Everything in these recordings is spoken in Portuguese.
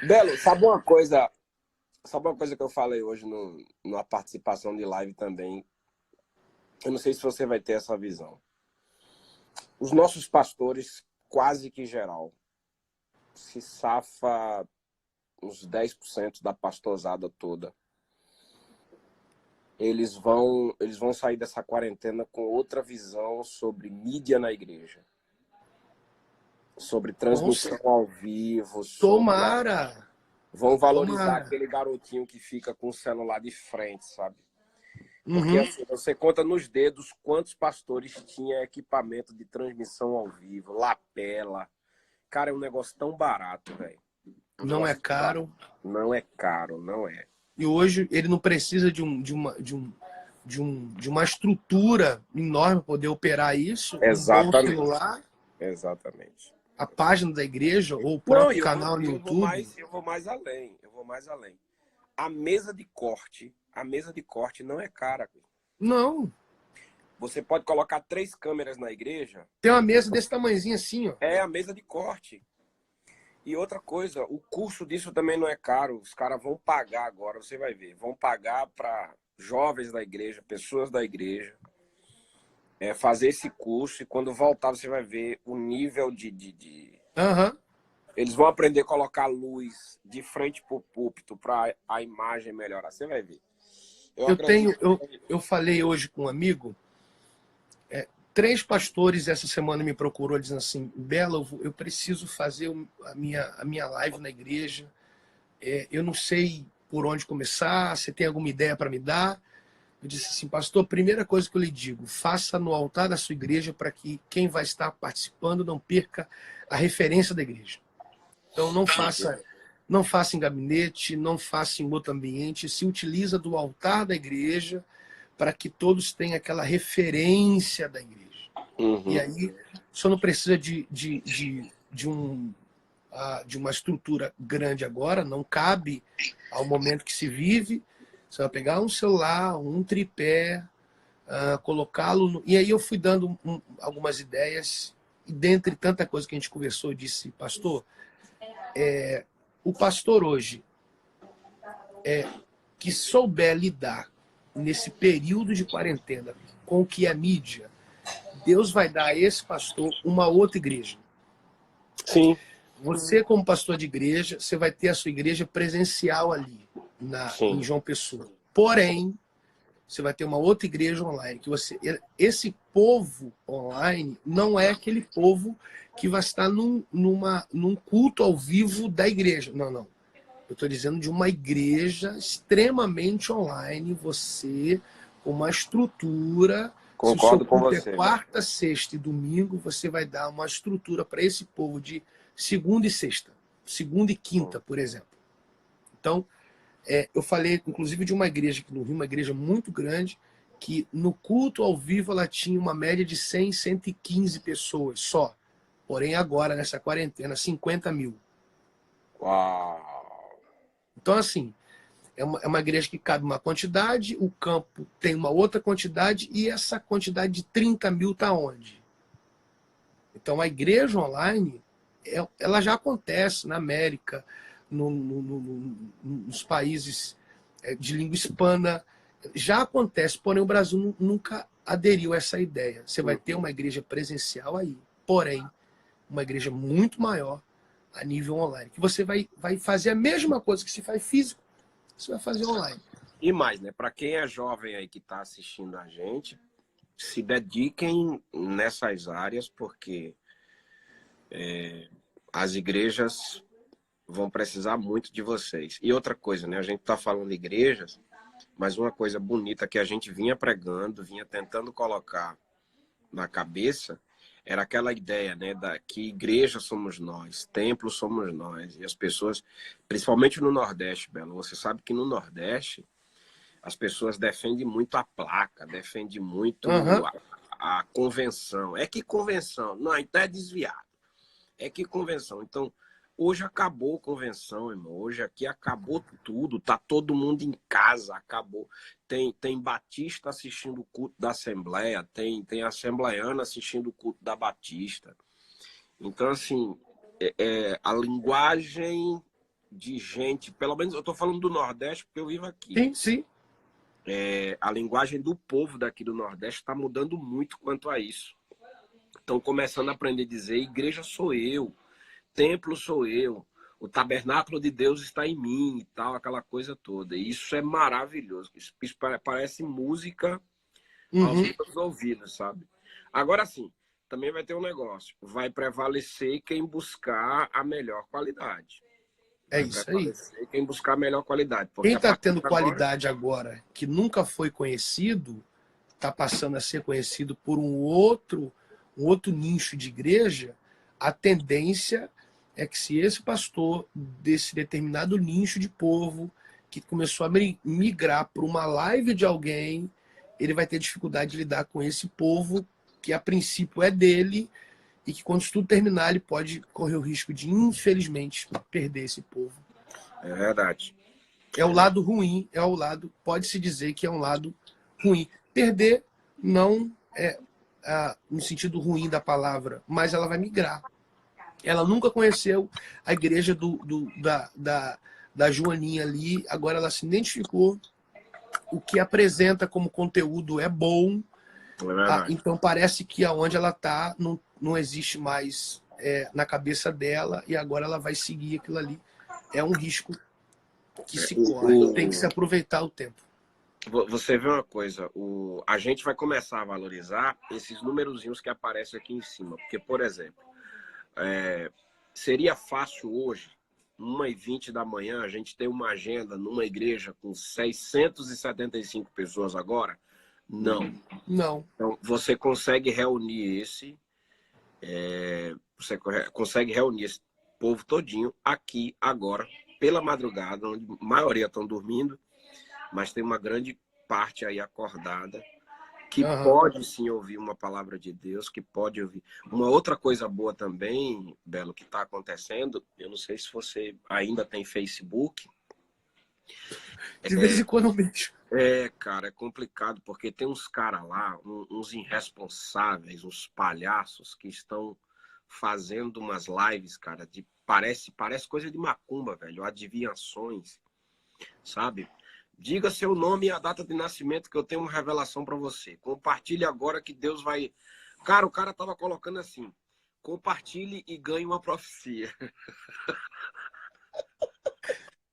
Belo, sabe uma coisa que eu falei hoje numa participação de live também? Eu não sei se você vai ter essa visão. Os nossos pastores, quase que geral, se safa uns 10% da pastorzada toda. Eles vão sair dessa quarentena com outra visão sobre mídia na igreja. Sobre transmissão ao vivo. Tomara! Vão valorizar Tomara. aquele garotinho que fica com o celular de frente, sabe? Porque assim, você conta nos dedos quantos pastores tinha equipamento de transmissão ao vivo, lapela. Cara, é um negócio tão barato, velho. Não é caro. Não é caro, não é. E hoje ele não precisa de uma estrutura enorme para poder operar isso. Exatamente. Um bom celular. Exatamente. A página da igreja ou o próprio canal no YouTube. Eu vou mais além. A mesa de corte não é cara. Não. Você pode colocar 3 câmeras na igreja. Tem uma mesa desse tamanhozinho assim, ó. É a mesa de corte. E outra coisa, o custo disso também não é caro. Os caras vão pagar agora, você vai ver. Vão pagar para jovens da igreja, pessoas da igreja, fazer esse curso. E quando voltar, você vai ver o nível de... Eles vão aprender a colocar luz de frente pro púlpito para a imagem melhorar. Você vai ver. Eu falei hoje com um amigo, 3 pastores essa semana me procurou dizendo assim, Bela, eu preciso fazer a minha live na igreja, eu não sei por onde começar, você tem alguma ideia para me dar? Eu disse assim, pastor, primeira coisa que eu lhe digo, faça no altar da sua igreja para que quem vai estar participando não perca a referência da igreja. Então não faça em gabinete, não faça em outro ambiente, se utiliza do altar da igreja para que todos tenham aquela referência da igreja. E aí, só não precisa de uma estrutura grande agora, não cabe ao momento que se vive. Você vai pegar um celular, um tripé, colocá-lo... E aí eu fui dando algumas ideias, e dentre tanta coisa que a gente conversou, eu disse, pastor, o pastor hoje que souber lidar nesse período de quarentena com o que é mídia, Deus vai dar a esse pastor uma outra igreja. Sim. Você, como pastor de igreja, você vai ter a sua igreja presencial ali, em João Pessoa. Porém, você vai ter uma outra igreja online. Esse povo online não é aquele povo que vai estar num culto ao vivo da igreja. Não, não. Eu estou dizendo de uma igreja extremamente online, você com uma estrutura. Concordo com você. Se o seu culto é quarta, sexta e domingo, você vai dar uma estrutura para esse povo de segunda e sexta, segunda e quinta, por exemplo. Então, eu falei, inclusive, de uma igreja aqui no Rio, uma igreja muito grande, que no culto ao vivo ela tinha uma média de 100, 115 pessoas só. Porém, agora, nessa quarentena, 50 mil. Uau! Então, assim, é uma igreja que cabe uma quantidade, o campo tem uma outra quantidade, e essa quantidade de 30 mil está onde? Então, a igreja online, ela já acontece na América, nos países de língua hispana, já acontece, porém o Brasil nunca aderiu a essa ideia. Você vai ter uma igreja presencial aí, porém, uma igreja muito maior a nível online, que você vai fazer a mesma coisa que se faz físico, você vai fazer online. E mais, né? Para quem é jovem aí que está assistindo a gente, se dediquem nessas áreas, porque as igrejas vão precisar muito de vocês. E outra coisa, né? A gente está falando de igrejas, mas uma coisa bonita que a gente vinha pregando, vinha tentando colocar na cabeça, era aquela ideia, né, que igreja somos nós, templo somos nós. E as pessoas, principalmente no Nordeste, Belo, você sabe que no Nordeste as pessoas defendem muito a placa, defendem muito a convenção. É que convenção? Não, então é desviado. É que convenção. Então, hoje acabou a convenção, irmão. Hoje aqui acabou tudo. Tá todo mundo em casa, acabou. Tem batista assistindo o culto da Assembleia, tem assembleiano assistindo o culto da Batista. Então, assim, a linguagem de gente, pelo menos eu estou falando do Nordeste porque eu vivo aqui. Sim, sim. A linguagem do povo daqui do Nordeste está mudando muito quanto a isso. Estão começando a aprender a dizer: igreja sou eu, templo sou eu, o tabernáculo de Deus está em mim e tal, aquela coisa toda. E isso é maravilhoso. Isso parece música aos meus ouvidos, sabe? Agora sim, também vai ter um negócio. Vai prevalecer quem buscar a melhor qualidade. É isso aí. Quem buscar a melhor qualidade. Quem está tendo qualidade agora, que nunca foi conhecido, está passando a ser conhecido por um outro nicho de igreja, a tendência é que se esse pastor desse determinado nicho de povo, que começou a migrar para uma live de alguém, ele vai ter dificuldade de lidar com esse povo, que a princípio é dele, e que quando tudo terminar, ele pode correr o risco de, infelizmente, perder esse povo. É verdade. É o lado ruim, pode-se dizer que é um lado ruim. Perder não é no sentido ruim da palavra, mas ela vai migrar. Ela nunca conheceu a igreja da Joaninha ali, agora ela se identificou, o que apresenta como conteúdo é bom, então parece que aonde ela está não existe mais na cabeça dela, e agora ela vai seguir aquilo ali. É um risco que se corre, tem que se aproveitar o tempo. Você vê uma coisa, a gente vai começar a valorizar esses numerozinhos que aparecem aqui em cima, porque, por exemplo, seria fácil hoje, 1h20 da manhã, a gente ter uma agenda numa igreja com 675 pessoas agora? Não. Não. Então, você consegue reunir esse povo todinho aqui agora, pela madrugada, onde a maioria estão dormindo, mas tem uma grande parte aí acordada, que pode sim ouvir uma palavra de Deus, que pode ouvir. Uma outra coisa boa também, Belo, que está acontecendo, eu não sei se você ainda tem Facebook. De vez em quando eu mexo. Cara, é complicado, porque tem uns caras lá, uns irresponsáveis, uns palhaços, que estão fazendo umas lives, cara, parece coisa de macumba, velho, adivinhações, sabe? Diga seu nome e a data de nascimento que eu tenho uma revelação para você. Compartilhe agora que Deus vai... Cara, o cara tava colocando assim: compartilhe e ganhe uma profecia.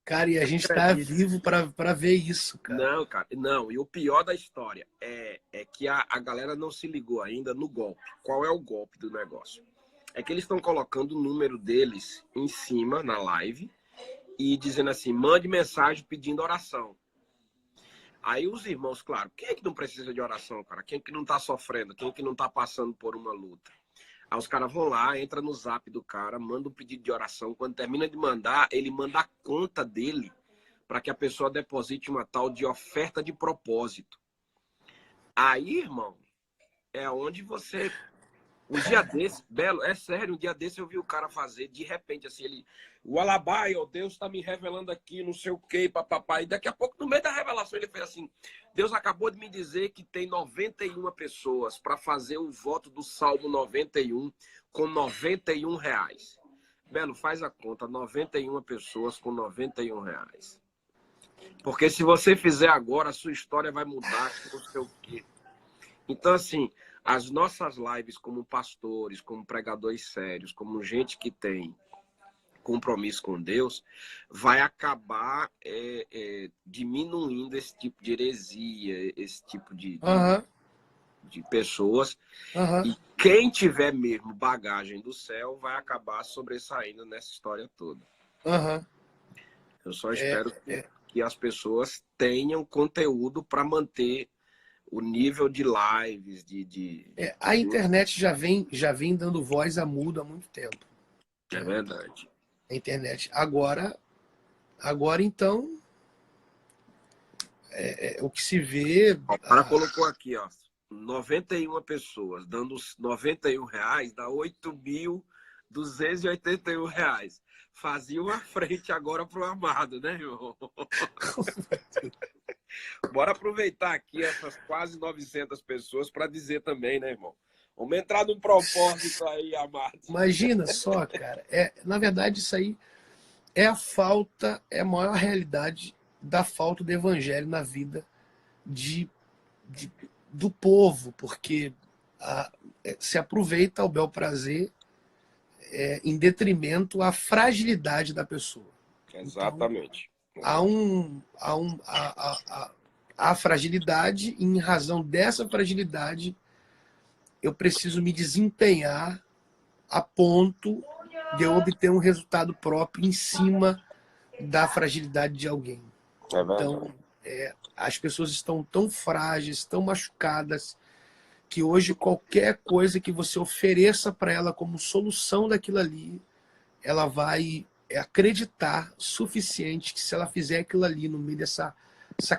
Cara, e a gente tá vivo para ver isso, cara. Não, cara, não. E o pior da história é que a galera não se ligou ainda no golpe. Qual é o golpe do negócio? É que eles estão colocando o número deles em cima na live e dizendo assim: mande mensagem pedindo oração. Aí os irmãos, claro, quem é que não precisa de oração, cara? Quem é que não tá sofrendo? Quem é que não tá passando por uma luta? Aí os caras vão lá, entra no zap do cara, manda um pedido de oração. Quando termina de mandar, ele manda a conta dele para que a pessoa deposite uma tal de oferta de propósito. Aí, irmão, é onde você... Um dia desse, Belo, é sério, um dia desse eu vi o cara fazer, de repente, assim, o Alabai, ó, Deus está me revelando aqui, não sei o quê, papapá. E daqui a pouco, no meio da revelação, ele fez assim: Deus acabou de me dizer que tem 91 pessoas para fazer o voto do Salmo 91 com R$ 91. Belo, faz a conta, 91 pessoas com R$ 91. Porque se você fizer agora, a sua história vai mudar, não sei o quê. Então, assim, as nossas lives como pastores, como pregadores sérios, como gente que tem compromisso com Deus, vai acabar diminuindo esse tipo de heresia, esse tipo de pessoas. E quem tiver mesmo bagagem do céu vai acabar sobressaindo nessa história toda. Eu só espero que as pessoas tenham conteúdo para manter o nível de lives, a internet já vem dando voz a mudo há muito tempo. É verdade. A internet. Agora então, o que se vê... O cara colocou aqui, ó, 91 pessoas, dando os R$ 91, dá R$ 8.281. Fazia uma frente agora pro amado, né, irmão? Bora aproveitar aqui essas quase 900 pessoas para dizer também, né, irmão? Vamos entrar num propósito aí, amado. Imagina só, cara. Na verdade, isso aí é é a maior realidade da falta do evangelho na vida de, de- do povo, porque se aproveita ao bel prazer em detrimento à fragilidade da pessoa. Então, Exatamente. há fragilidade, e em razão dessa fragilidade, eu preciso me desempenhar a ponto de eu obter um resultado próprio em cima da fragilidade de alguém. É Então, verdade. as pessoas estão tão frágeis, tão machucadas, que hoje qualquer coisa que você ofereça para ela como solução daquilo ali, ela vai acreditar suficiente que se ela fizer aquilo ali no meio essa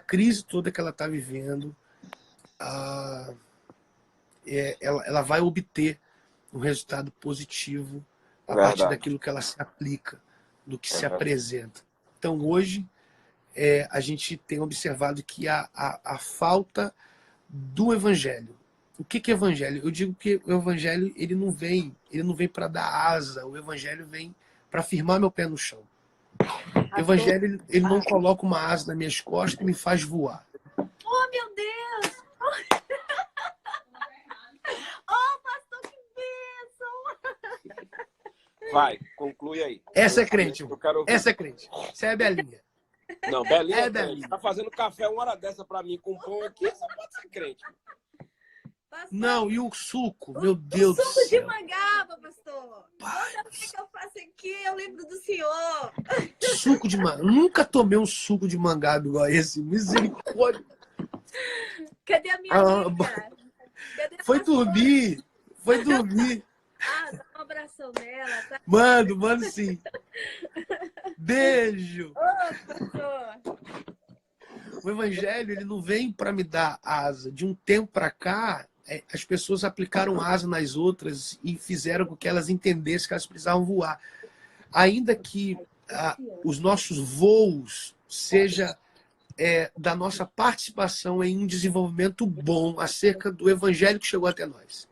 crise toda que ela está vivendo, ela vai obter um resultado positivo a partir Verdade. daquilo que ela se aplica, do que É se verdade. apresenta. Então, hoje, a gente tem observado que a falta do evangelho. O que é evangelho? Eu digo que o evangelho ele não vem para dar asa, o evangelho vem para firmar meu pé no chão. O evangelho ele não coloca uma asa nas minhas costas e me faz voar. Oh, meu Deus! Oh, pastor, que bênção! Vai, conclui aí. Essa é crente, Eu irmão. quero ouvir. Essa é crente. Essa é a Belinha. Não, Belinha É é crente. Belinha. Tá fazendo café uma hora dessa pra mim com pão aqui, só pode ser crente. Pastor, Não, e o suco? Meu o Deus do suco de céu. mangaba, pastor. Toda vez que eu faço aqui, eu lembro do senhor. Suco de mangá. Nunca tomei um suco de mangaba igual esse. Misericórdia. Cadê a minha Ah, amiga? Cadê a foi pastora? dormir. Foi dormir. Ah, dá um abração nela, tá? Mando sim. Beijo. Ô, pastor. O evangelho ele não vem para me dar asa. De um tempo para cá, as pessoas aplicaram asa nas outras e fizeram com que elas entendessem que elas precisavam voar. Ainda que os nossos voos seja da nossa participação em um desenvolvimento bom acerca do evangelho que chegou até nós.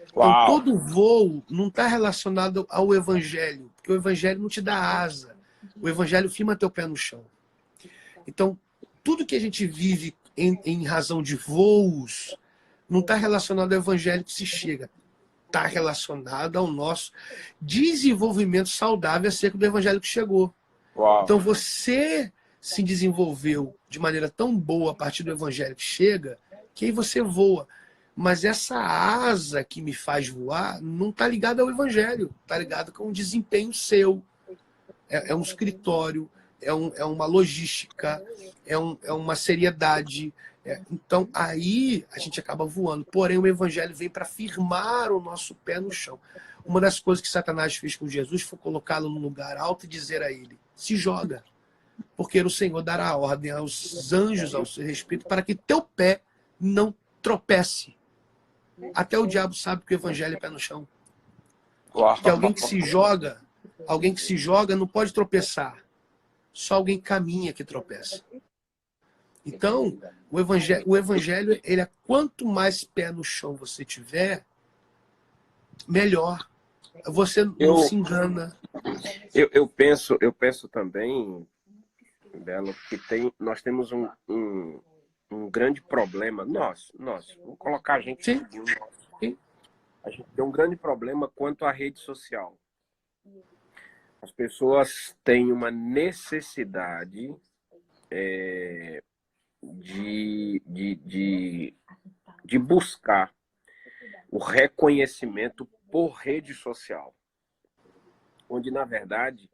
Então, Uau. todo voo não está relacionado ao evangelho, porque o evangelho não te dá asa. O evangelho firma teu pé no chão. Então, tudo que a gente vive em razão de voos não está relacionado ao evangelho que se chega. Está relacionado ao nosso desenvolvimento saudável acerca do evangelho que chegou. Uau. Então, você se desenvolveu de maneira tão boa a partir do evangelho que chega, que aí você voa. Mas essa asa que me faz voar não está ligada ao evangelho, está ligada com um desempenho seu. É um escritório, é uma logística, é uma seriedade. Então, aí a gente acaba voando. Porém, o evangelho vem para firmar o nosso pé no chão. Uma das coisas que Satanás fez com Jesus foi colocá-lo num lugar alto e dizer a ele: se joga, porque o Senhor dará ordem aos anjos ao seu respeito para que teu pé não tropece. Até o diabo sabe que o evangelho é pé no chão. Uau. Que alguém que se joga não pode tropeçar. Só alguém caminha que tropeça. Então, o evangelho ele é quanto mais pé no chão você tiver, melhor. Você não se engana. Eu penso também, Belo, que nós temos um grande problema. Nós, vou colocar a gente. Sim. Sim. A gente tem um grande problema quanto à rede social. As pessoas têm uma necessidade de buscar o reconhecimento por rede social. Onde, na verdade,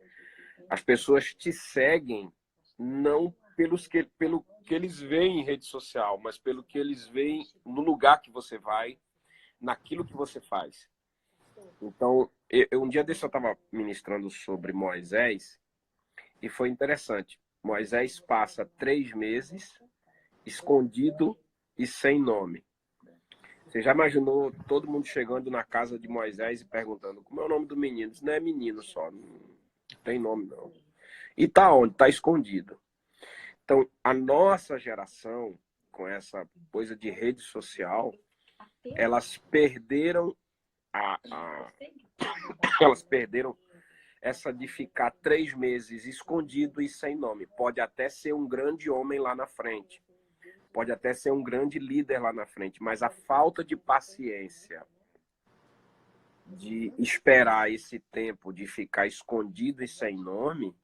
as pessoas te seguem não pelo que eles veem em rede social, mas pelo que eles veem no lugar que você vai, naquilo que você faz. Então, um dia desse eu estava ministrando sobre Moisés e foi interessante. Moisés passa 3 meses escondido e sem nome. Você já imaginou todo mundo chegando na casa de Moisés e perguntando como é o nome do menino? Isso não é menino só, não tem nome não. E tá onde? Tá escondido. Então, a nossa geração, com essa coisa de rede social, elas perderam a- elas perderam essa de ficar 3 meses escondido e sem nome. Pode até ser um grande homem lá na frente, pode até ser um grande líder lá na frente, mas a falta de paciência de esperar esse tempo de ficar escondido e sem nome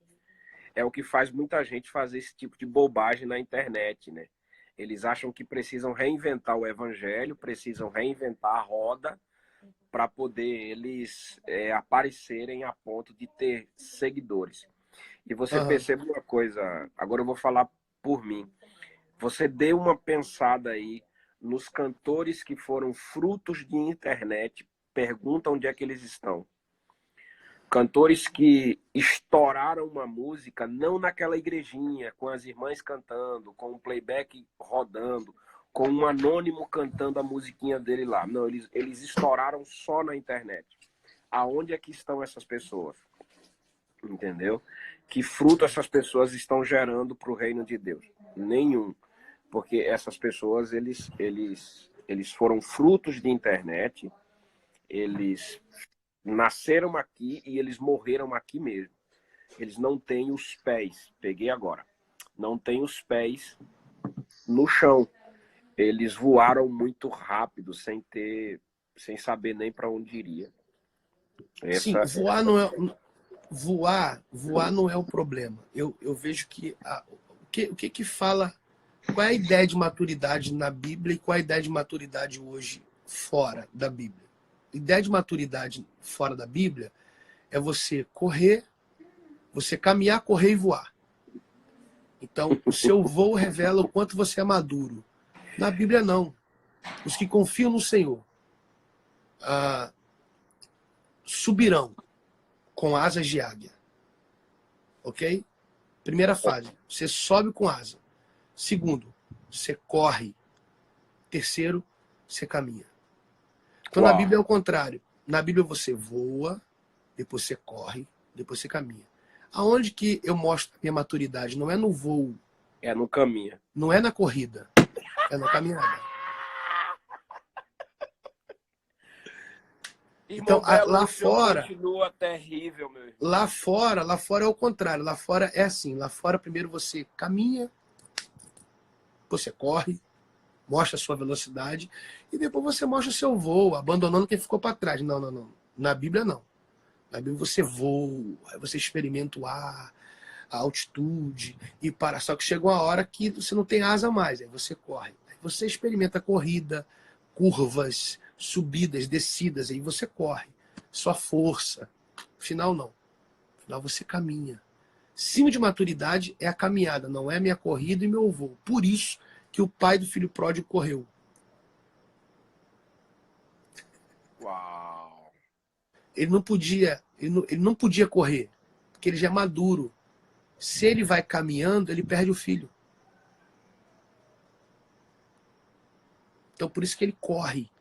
é o que faz muita gente fazer esse tipo de bobagem na internet, né? Eles acham que precisam reinventar o evangelho, precisam reinventar a roda para poder eles aparecerem a ponto de ter seguidores. E você Aham. percebe uma coisa, agora eu vou falar por mim. Você dê uma pensada aí nos cantores que foram frutos de internet, pergunta onde é que eles estão. Cantores que estouraram uma música, não naquela igrejinha, com as irmãs cantando, com um playback rodando, com um anônimo cantando a musiquinha dele lá. Não, eles estouraram só na internet. Aonde é que estão essas pessoas? Entendeu? Que fruto essas pessoas estão gerando para o reino de Deus? Nenhum. Porque essas pessoas, eles foram frutos de internet, eles nasceram aqui e eles morreram aqui mesmo. Eles não têm os pés, peguei agora, não têm os pés no chão. Eles voaram muito rápido, sem saber nem para onde iria. Sim, voar não é o problema. Eu vejo que o que fala, qual é a ideia de maturidade na Bíblia e qual é a ideia de maturidade hoje fora da Bíblia? A ideia de maturidade fora da Bíblia é você correr, você caminhar, correr e voar. Então, o seu voo revela o quanto você é maduro. Na Bíblia, não. Os que confiam no Senhor subirão com asas de águia. Ok? Primeira fase, você sobe com asa. Segundo, você corre. Terceiro, você caminha. Então, na Bíblia é o contrário. Na Bíblia você voa, depois você corre, depois você caminha. Aonde que eu mostro a minha maturidade? Não é no voo. É no caminho. Não é na corrida. É na caminhada. Irmão Então, Belo, lá o senhor fora, continua terrível, meu irmão. lá fora é o contrário. Lá fora é assim. Lá fora, primeiro você caminha, você corre, mostra a sua velocidade e depois você mostra o seu voo, abandonando quem ficou para trás. Não, não, não. Na Bíblia, não. Na Bíblia você voa, você experimenta o ar, a altitude e para. Só que chega uma hora que você não tem asa mais, aí você corre. Aí você experimenta corrida, curvas, subidas, descidas, aí você corre. Sua força. Final não. Final você caminha. Cima de maturidade é a caminhada, não é minha corrida e meu voo. Por isso que o pai do filho pródigo correu. Uau! Ele não podia correr, porque ele já é maduro. Se ele vai caminhando, ele perde o filho. Então por isso que ele corre.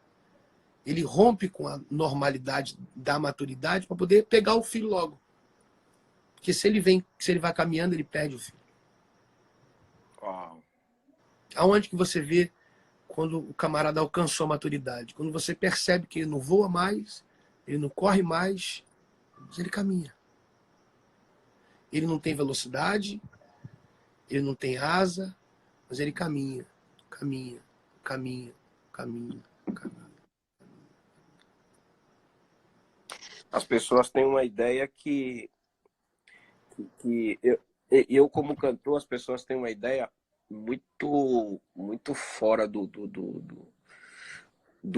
Ele rompe com a normalidade da maturidade para poder pegar o filho logo. Porque se ele vai caminhando, ele perde o filho. Uau! Aonde que você vê quando o camarada alcançou a maturidade? Quando você percebe que ele não voa mais, ele não corre mais, mas ele caminha. Ele não tem velocidade, ele não tem asa, mas ele caminha, caminha, caminha, caminha, caminha. As pessoas têm uma ideia que eu como cantor, as pessoas têm uma ideia muito fora do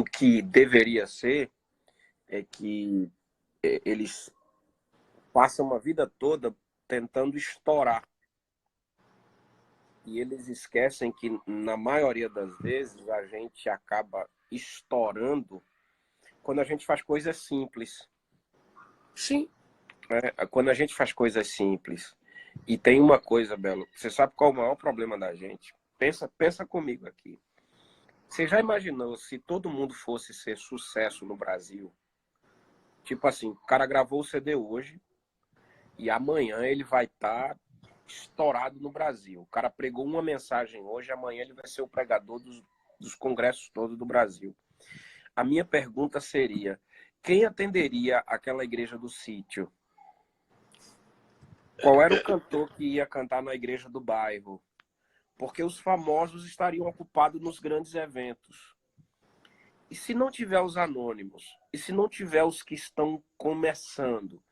que deveria ser, é que eles passam a vida toda tentando estourar. E eles esquecem que, na maioria das vezes, a gente acaba estourando quando a gente faz coisas simples. Sim. Quando a gente faz coisas simples. E tem uma coisa, Belo, você sabe qual é o maior problema da gente? Pensa comigo aqui. Você já imaginou se todo mundo fosse ser sucesso no Brasil? Tipo assim, o cara gravou o CD hoje e amanhã ele vai estar estourado no Brasil. O cara pregou uma mensagem hoje, amanhã ele vai ser o pregador dos congressos todos do Brasil. A minha pergunta seria, quem atenderia aquela igreja do sítio? Qual era o cantor que ia cantar na igreja do bairro? Porque os famosos estariam ocupados nos grandes eventos. E se não tiver os anônimos? E se não tiver os que estão começando?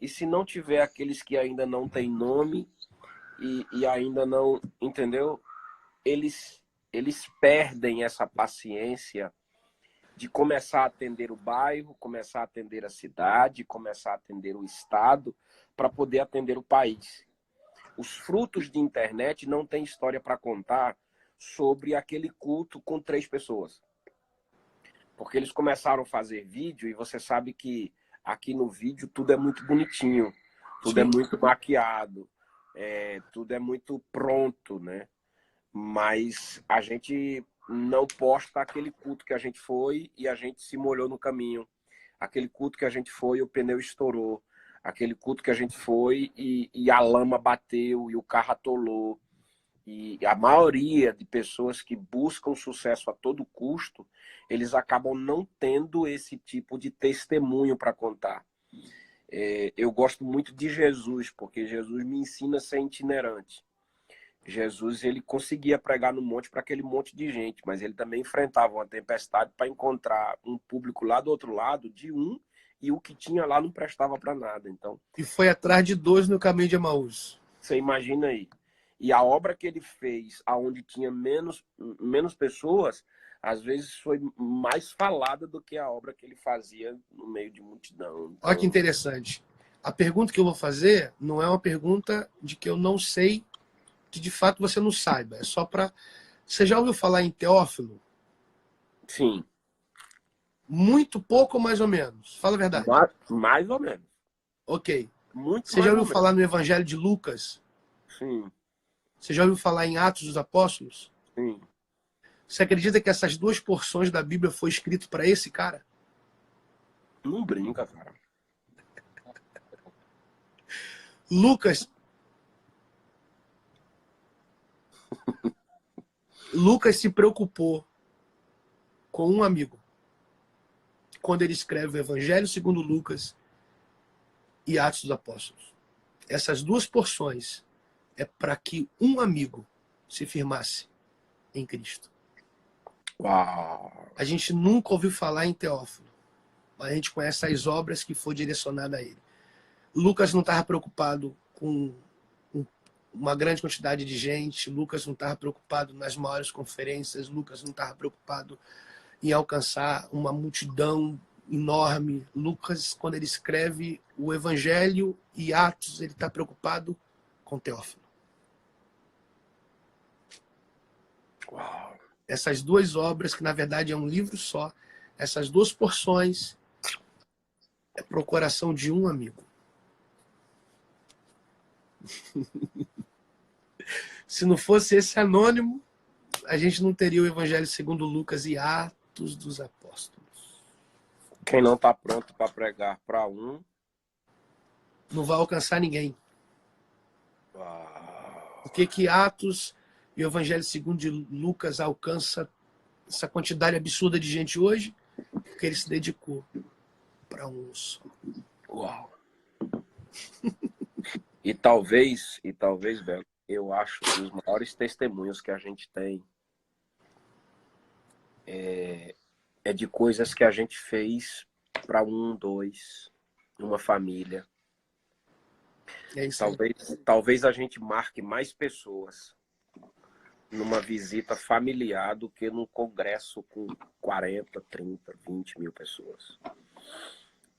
E se não tiver aqueles que ainda não têm nome e ainda não, entendeu? Eles perdem essa paciência de começar a atender o bairro, começar a atender a cidade, começar a atender o estado, para poder atender o país. Os frutos de internet não têm história para contar sobre aquele culto com 3 pessoas. Porque eles começaram a fazer vídeo e você sabe que aqui no vídeo tudo é muito bonitinho, tudo é muito maquiado, tudo é muito pronto, né? Mas a gente não posta aquele culto que a gente foi e a gente se molhou no caminho. Aquele culto que a gente foi e o pneu estourou. Aquele culto que a gente foi e a lama bateu e o carro atolou. E a maioria de pessoas que buscam sucesso a todo custo, eles acabam não tendo esse tipo de testemunho para contar. Eu gosto muito de Jesus, porque Jesus me ensina a ser itinerante. Jesus, ele conseguia pregar no monte para aquele monte de gente, mas ele também enfrentava uma tempestade para encontrar um público lá do outro lado, de um, e o que tinha lá não prestava para nada. Então, E foi atrás de 2 no caminho de Emaús. você imagina aí. E a obra que ele fez, aonde tinha menos pessoas, às vezes foi mais falada do que a obra que ele fazia no meio de multidão. Então... Olha que interessante. A pergunta que eu vou fazer não é uma pergunta de que eu não sei, que de fato você não saiba. É só para... Você já ouviu falar em Teófilo? Sim. Muito pouco ou mais ou menos? Fala a verdade. Mais ou menos. Ok. Muito Você já ouviu falar no Evangelho de Lucas? Sim. Você já ouviu falar em Atos dos Apóstolos? Sim. Você acredita que essas 2 porções da Bíblia foi escrito para esse cara? Não brinca, cara. Lucas se preocupou com um amigo quando ele escreve o Evangelho segundo Lucas e Atos dos Apóstolos. Essas 2 porções é para que um amigo se firmasse em Cristo. Uau. A gente nunca ouviu falar em Teófilo, mas a gente conhece as obras que foi direcionada a ele. Lucas não estava preocupado com uma grande quantidade de gente, Lucas não estava preocupado nas maiores conferências, Lucas não estava preocupado em alcançar uma multidão enorme. Lucas, quando ele escreve o Evangelho e Atos, ele está preocupado com Teófilo. Uau. Essas 2 obras, que na verdade é um livro só, essas 2 porções é para o coração de um amigo. Se não fosse esse anônimo, a gente não teria o Evangelho segundo Lucas e Atos dos Apóstolos. Quem não está pronto para pregar para um, não vai alcançar ninguém. Uau. Por que Atos e o Evangelho segundo Lucas alcança essa quantidade absurda de gente hoje? Porque ele se dedicou para um só. Uau. E talvez, Belo, eu acho que os maiores testemunhos que a gente tem é de coisas que a gente fez para 1, 2, uma família. É isso aí. Talvez a gente marque mais pessoas numa visita familiar do que num congresso com 40, 30, 20 mil pessoas.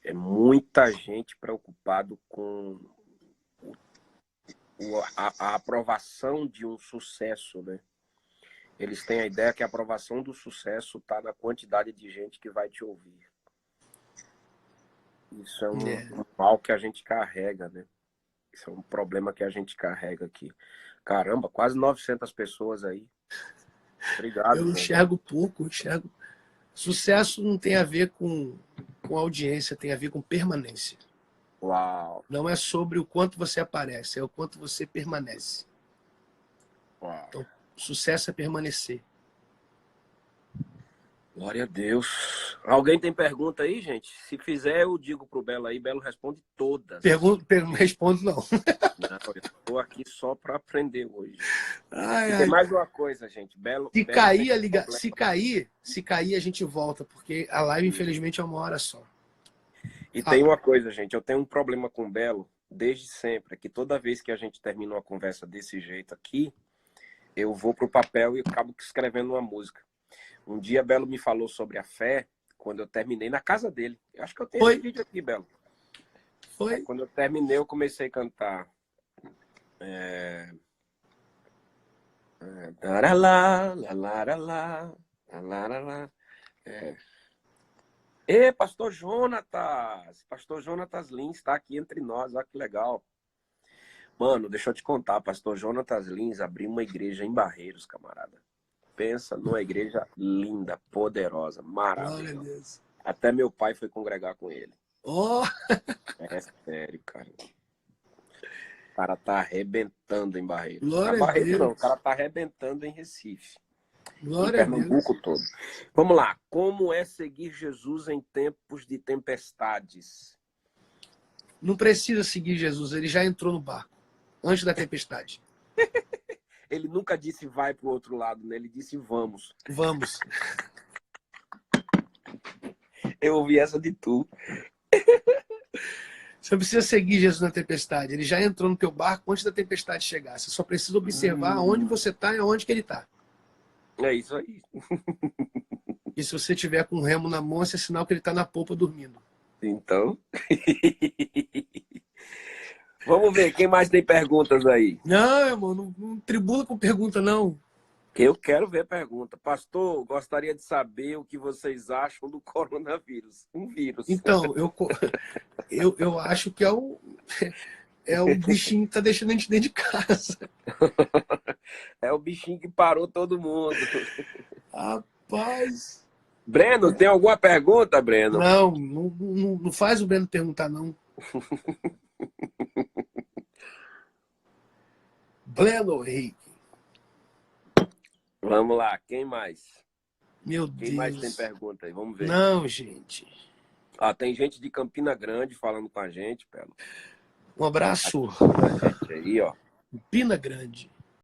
É muita gente preocupado com a aprovação de um sucesso, né? Eles têm a ideia que a aprovação do sucesso está na quantidade de gente que vai te ouvir. Isso é um mal que a gente carrega, né? Isso é um problema que a gente carrega aqui. Caramba, quase 900 pessoas aí. Obrigado. Eu enxergo pouco, enxergo. Sucesso não tem a ver com audiência, tem a ver com permanência. Uau. Não é sobre o quanto você aparece, é o quanto você permanece. Uau. Então, sucesso é permanecer. Glória a Deus. Alguém tem pergunta aí, gente? Se fizer, eu digo pro Belo aí. Belo responde todas. Não respondo, não. Não, eu estou aqui só para aprender hoje. Ai, E tem ai. mais uma coisa, gente. Belo Se tem cair, problema. se cair, a gente volta, porque a live, infelizmente, é 1 hora só. E tem uma coisa, gente. Eu tenho um problema com o Belo desde sempre. É que toda vez que a gente termina uma conversa desse jeito aqui, eu vou pro papel e acabo escrevendo uma música. Um dia, Belo me falou sobre a fé quando eu terminei na casa dele. Eu acho que eu tenho esse vídeo aqui, Belo. Foi? Quando eu terminei, eu comecei a cantar. Taralá, lalaralá, lalaralá. Ê, Pastor Jonatas! Pastor Jonatas Lins está aqui entre nós, olha que legal. Mano, deixa eu te contar, Pastor Jonatas Lins abriu uma igreja em Barreiros, camarada. Pensa numa igreja linda, poderosa, Glória a maravilhosa. Deus. Até meu pai foi congregar com ele. Oh, É sério, cara. O cara tá arrebentando em Barreiros. glória a Barreiros não, o Deus. cara tá arrebentando em Recife. Em Glória a Deus. Pernambuco todo. Vamos lá. Como é seguir Jesus em tempos de tempestades? Não precisa seguir Jesus, ele já entrou no barco, antes da tempestade. Ele nunca disse vai pro outro lado, né? Ele disse vamos. Vamos. Eu ouvi essa de tu. Você não precisa seguir Jesus na tempestade, ele já entrou no teu barco antes da tempestade chegar. Você só precisa observar onde você está e aonde que ele está. É isso aí. E se você tiver com o remo na mão, esse é sinal que ele está na polpa dormindo. Então. Vamos ver, quem mais tem perguntas aí? Não, irmão, não tribula com pergunta, não. Eu quero ver pergunta. Pastor, gostaria de saber o que vocês acham do coronavírus. Um vírus. Então, eu acho que é o bichinho que tá deixando a gente dentro de casa. É o bichinho que parou todo mundo. Rapaz. Breno, tem alguma pergunta, Breno? Não faz o Breno perguntar, não. Breno Henrique. Vamos lá, quem mais? Meu Quem Deus. mais tem pergunta aí? Vamos ver. Não, gente. Ah, tem gente de Campina Grande falando com a gente, Pelo. Um abraço. Aí, ó. Pina Grande.